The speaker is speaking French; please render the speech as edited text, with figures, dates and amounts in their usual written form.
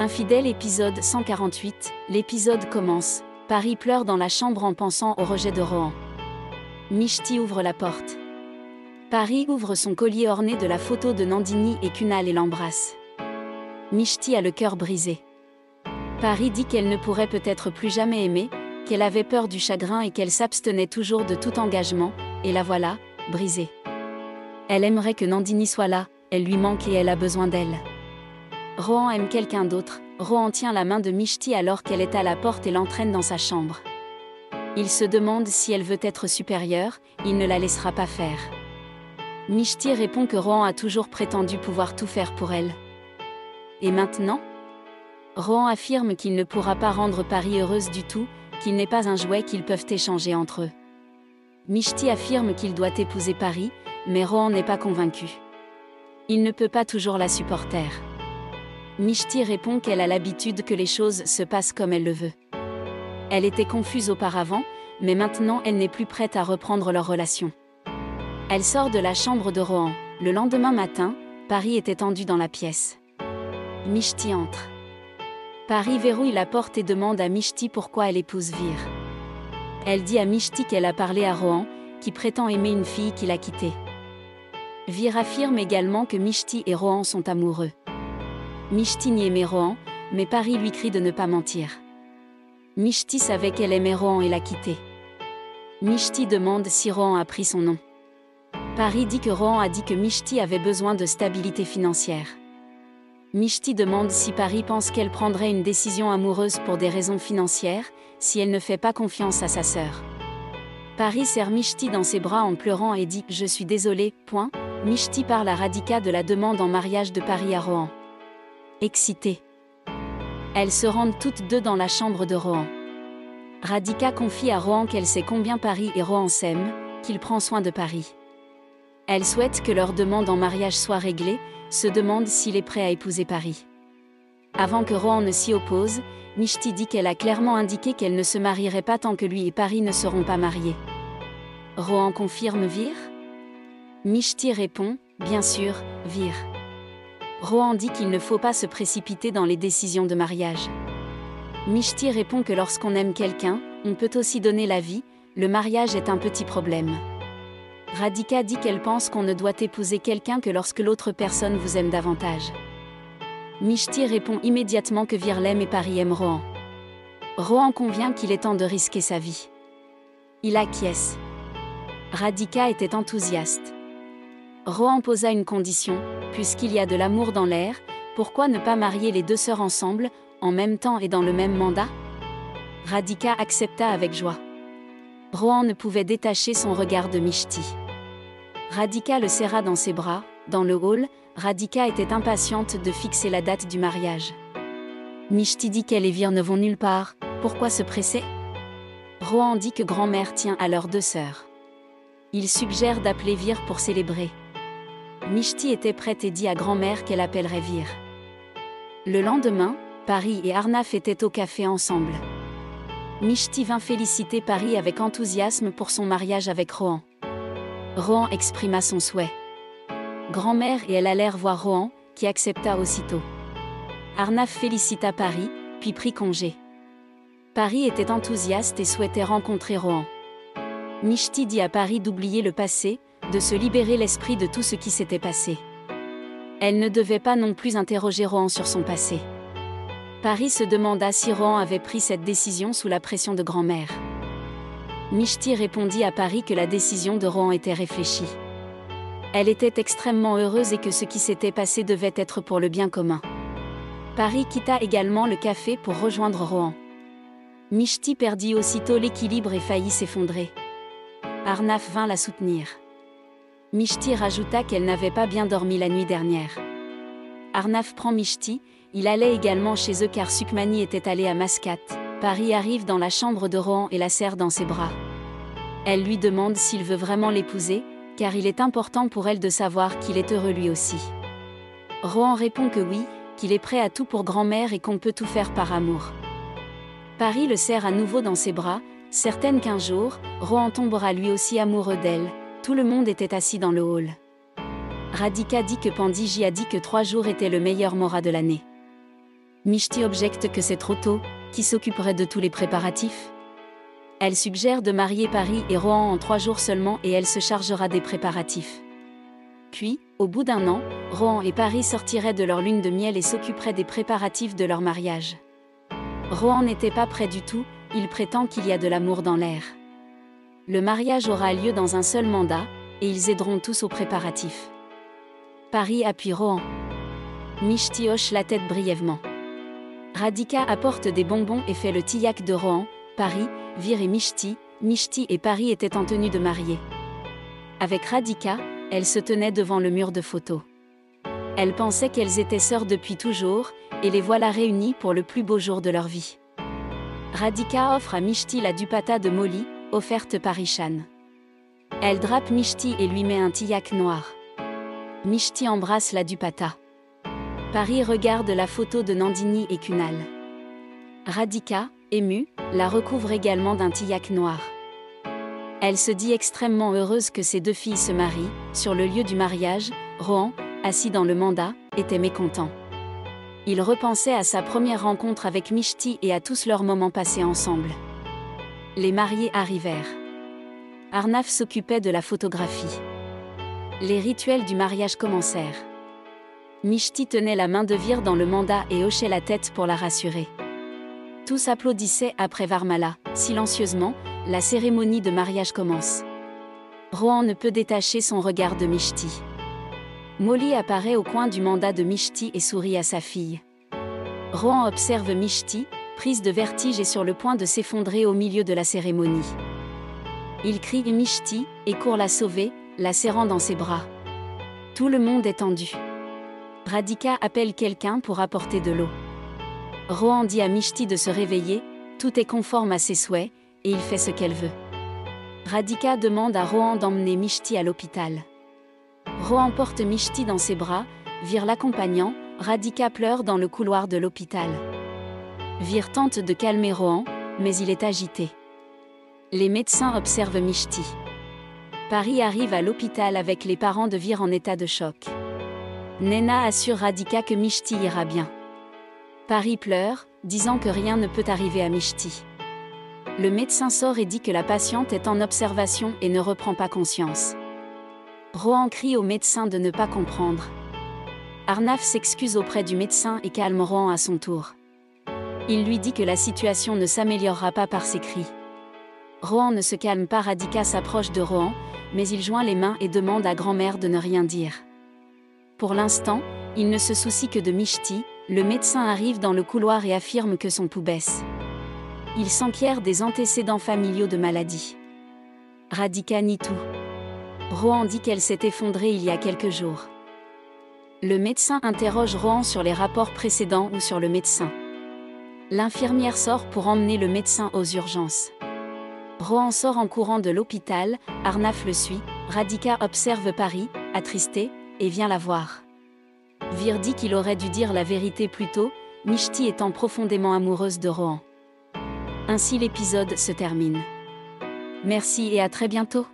Infidèle épisode 148, l'épisode commence. Paris pleure dans la chambre en pensant au rejet de Rohan. Mishti ouvre la porte. Paris ouvre son collier orné de la photo de Nandini et Kunal et l'embrasse. Mishti a le cœur brisé. Paris dit qu'elle ne pourrait peut-être plus jamais aimer, qu'elle avait peur du chagrin et qu'elle s'abstenait toujours de tout engagement, et la voilà, brisée. Elle aimerait que Nandini soit là, elle lui manque et elle a besoin d'elle. Rohan aime quelqu'un d'autre. Rohan tient la main de Mishti alors qu'elle est à la porte et l'entraîne dans sa chambre. Il se demande si elle veut être supérieure, il ne la laissera pas faire. Mishti répond que Rohan a toujours prétendu pouvoir tout faire pour elle. Et maintenant ? Rohan affirme qu'il ne pourra pas rendre Paris heureuse du tout, qu'il n'est pas un jouet qu'ils peuvent échanger entre eux. Mishti affirme qu'il doit épouser Paris, mais Rohan n'est pas convaincu. Il ne peut pas toujours la supporter. Mishti répond qu'elle a l'habitude que les choses se passent comme elle le veut. Elle était confuse auparavant, mais maintenant elle n'est plus prête à reprendre leur relation. Elle sort de la chambre de Rohan. Le lendemain matin, Paris est étendu dans la pièce. Mishti entre. Paris verrouille la porte et demande à Mishti pourquoi elle épouse Vir. Elle dit à Mishti qu'elle a parlé à Rohan, qui prétend aimer une fille qu'il a quittée. Vir affirme également que Mishti et Rohan sont amoureux. Mishti nie aimait Rohan, mais Paris lui crie de ne pas mentir. Mishti savait qu'elle aimait Rohan et l'a quitté. Mishti demande si Rohan a pris son nom. Paris dit que Rohan a dit que Mishti avait besoin de stabilité financière. Mishti demande si Paris pense qu'elle prendrait une décision amoureuse pour des raisons financières, si elle ne fait pas confiance à sa sœur. Paris serre Mishti dans ses bras en pleurant et dit « Je suis désolé, point ». Mishti parle à Radhika de la demande en mariage de Paris à Rohan. Excitée. Elles se rendent toutes deux dans la chambre de Rohan. Radhika confie à Rohan qu'elle sait combien Paris et Rohan s'aiment, qu'il prend soin de Paris. Elle souhaite que leur demande en mariage soit réglée, se demande s'il est prêt à épouser Paris. Avant que Rohan ne s'y oppose, Mishti dit qu'elle a clairement indiqué qu'elle ne se marierait pas tant que lui et Paris ne seront pas mariés. Rohan confirme Vir ? Mishti répond, bien sûr, Vir. Rohan dit qu'il ne faut pas se précipiter dans les décisions de mariage. Mishti répond que lorsqu'on aime quelqu'un, on peut aussi donner la vie, le mariage est un petit problème. Radhika dit qu'elle pense qu'on ne doit épouser quelqu'un que lorsque l'autre personne vous aime davantage. Mishti répond immédiatement que Vir l'aime et Paris aime Rohan. Rohan convient qu'il est temps de risquer sa vie. Il acquiesce. Radhika était enthousiaste. Rohan posa une condition, puisqu'il y a de l'amour dans l'air, pourquoi ne pas marier les deux sœurs ensemble, en même temps et dans le même mandat ? Radhika accepta avec joie. Rohan ne pouvait détacher son regard de Mishti. Radhika le serra dans ses bras. Dans le hall, Radhika était impatiente de fixer la date du mariage. Mishti dit qu'elle et Vir ne vont nulle part, pourquoi se presser ? Rohan dit que grand-mère tient à leurs deux sœurs. Il suggère d'appeler Vir pour célébrer. Mishti était prête et dit à grand-mère qu'elle appellerait Vir. Le lendemain, Paris et Arnaf étaient au café ensemble. Mishti vint féliciter Paris avec enthousiasme pour son mariage avec Rohan. Rohan exprima son souhait. Grand-mère et elle allèrent voir Rohan, qui accepta aussitôt. Arnaf félicita Paris, puis prit congé. Paris était enthousiaste et souhaitait rencontrer Rohan. Mishti dit à Paris d'oublier le passé, de se libérer l'esprit de tout ce qui s'était passé. Elle ne devait pas non plus interroger Rohan sur son passé. Paris se demanda si Rohan avait pris cette décision sous la pression de grand-mère. Mishti répondit à Paris que la décision de Rohan était réfléchie. Elle était extrêmement heureuse et que ce qui s'était passé devait être pour le bien commun. Paris quitta également le café pour rejoindre Rohan. Mishti perdit aussitôt l'équilibre et faillit s'effondrer. Arnaf vint la soutenir. Mishti rajouta qu'elle n'avait pas bien dormi la nuit dernière. Arnaf prend Mishti, il allait également chez eux car Sukmani était allé à Mascate. Paris arrive dans la chambre de Rohan et la serre dans ses bras. Elle lui demande s'il veut vraiment l'épouser, car il est important pour elle de savoir qu'il est heureux lui aussi. Rohan répond que oui, qu'il est prêt à tout pour grand-mère et qu'on peut tout faire par amour. Paris le serre à nouveau dans ses bras, certaine qu'un jour, Rohan tombera lui aussi amoureux d'elle. Tout le monde était assis dans le hall. Radhika dit que Pandiji a dit que 3 jours étaient le meilleur mois de l'année. Mishti objecte que c'est trop tôt, qui s'occuperait de tous les préparatifs. Elle suggère de marier Pari et Rohan en 3 jours seulement et elle se chargera des préparatifs. Puis, au bout d'1 an, Rohan et Pari sortiraient de leur lune de miel et s'occuperaient des préparatifs de leur mariage. Rohan n'était pas prêt du tout, il prétend qu'il y a de l'amour dans l'air. Le mariage aura lieu dans un seul mandat, et ils aideront tous aux préparatifs. Pari appuie Rohan. Mishti hoche la tête brièvement. Radhika apporte des bonbons et fait le tillac de Rohan. Pari, Vir et Mishti et Pari étaient en tenue de mariée. Avec Radhika, elles se tenaient devant le mur de photos. Elles pensaient qu'elles étaient sœurs depuis toujours, et les voilà réunies pour le plus beau jour de leur vie. Radhika offre à Mishti la dupatta de Molly, offerte par Ishan. Elle drape Mishti et lui met un tillac noir. Mishti embrasse la dupatta. Pari regarde la photo de Nandini et Kunal. Radhika, émue, la recouvre également d'un tillac noir. Elle se dit extrêmement heureuse que ces 2 filles se marient. Sur le lieu du mariage, Rohan, assis dans le mandat, était mécontent. Il repensait à sa première rencontre avec Mishti et à tous leurs moments passés ensemble. Les mariés arrivèrent. Arnav s'occupait de la photographie. Les rituels du mariage commencèrent. Mishti tenait la main de Vir dans le mandat et hochait la tête pour la rassurer. Tous applaudissaient après Varmala. Silencieusement, la cérémonie de mariage commence. Rohan ne peut détacher son regard de Mishti. Molly apparaît au coin du mandat de Mishti et sourit à sa fille. Rohan observe Mishti, prise de vertige et sur le point de s'effondrer au milieu de la cérémonie. Il crie Mishti et court la sauver, la serrant dans ses bras. Tout le monde est tendu. Radhika appelle quelqu'un pour apporter de l'eau. Rohan dit à Mishti de se réveiller, tout est conforme à ses souhaits, et il fait ce qu'elle veut. Radhika demande à Rohan d'emmener Mishti à l'hôpital. Rohan porte Mishti dans ses bras, Vir l'accompagnant, Radhika pleure dans le couloir de l'hôpital. Vir tente de calmer Rohan, mais il est agité. Les médecins observent Mishti. Pari arrive à l'hôpital avec les parents de Vir en état de choc. Nena assure Radhika que Mishti ira bien. Pari pleure, disant que rien ne peut arriver à Mishti. Le médecin sort et dit que la patiente est en observation et ne reprend pas conscience. Rohan crie au médecin de ne pas comprendre. Arnav s'excuse auprès du médecin et calme Rohan à son tour. Il lui dit que la situation ne s'améliorera pas par ses cris. Rohan ne se calme pas, Radhika s'approche de Rohan, mais il joint les mains et demande à grand-mère de ne rien dire. Pour l'instant, il ne se soucie que de Mishti. Le médecin arrive dans le couloir et affirme que son pouls baisse. Il s'enquiert des antécédents familiaux de maladie. Radhika nie tout. Rohan dit qu'elle s'est effondrée il y a quelques jours. Le médecin interroge Rohan sur les rapports précédents ou sur le médecin. L'infirmière sort pour emmener le médecin aux urgences. Rohan sort en courant de l'hôpital, Arnav le suit, Radhika observe Pari, attristé, et vient la voir. Vir dit qu'il aurait dû dire la vérité plus tôt, Mishti étant profondément amoureuse de Rohan. Ainsi l'épisode se termine. Merci et à très bientôt.